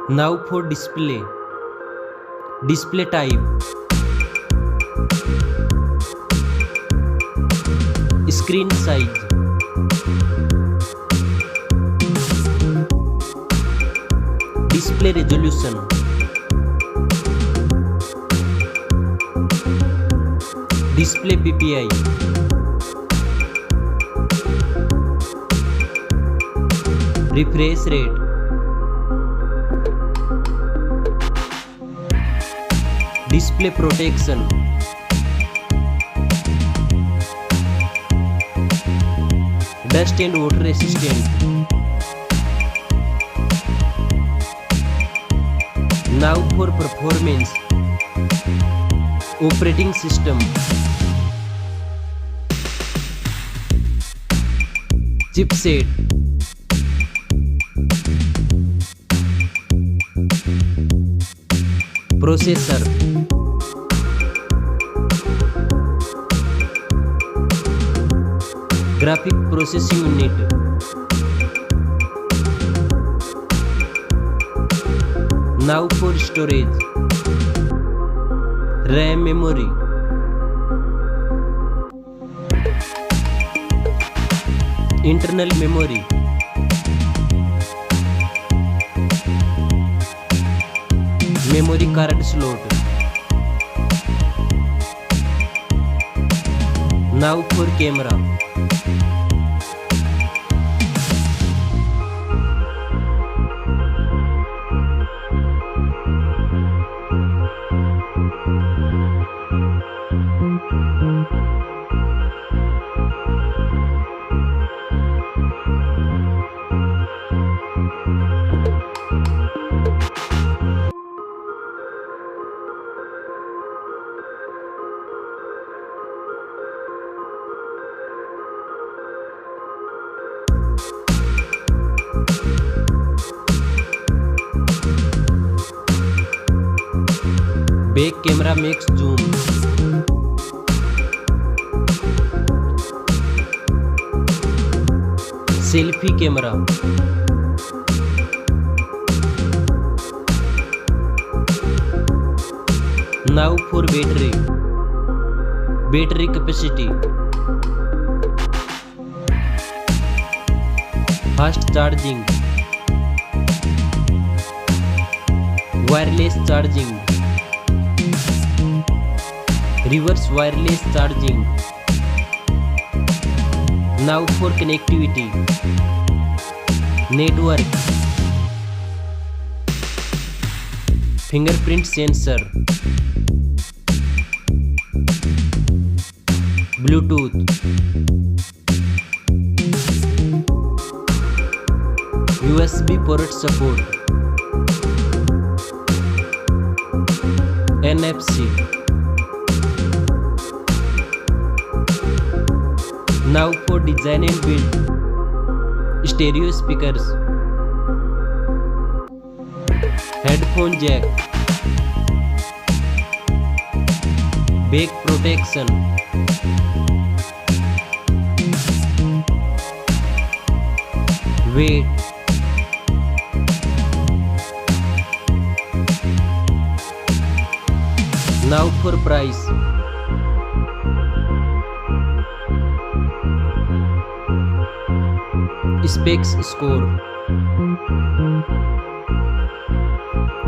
Now for display. Display type. Screen size. Display resolution. Display PPI. Refresh rate. Display protection. Dust and water resistant. Now for performance. Operating system. Chipset. Processor. Graphic processing unit. Now for storage. RAM memory. Internal memory. Memory card slot. Now for camera. Back camera makes zoom. Selfie camera. Now for battery. Battery capacity. Fast charging. Wireless charging. Reverse wireless charging. Now for connectivity. Network. Fingerprint sensor. Bluetooth. USB port support. NFC. Now for design and build. Stereo speakers. Headphone jack. Back protection. Weight. Now for price. Specs score.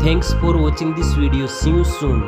Thanks for watching this video. See you soon.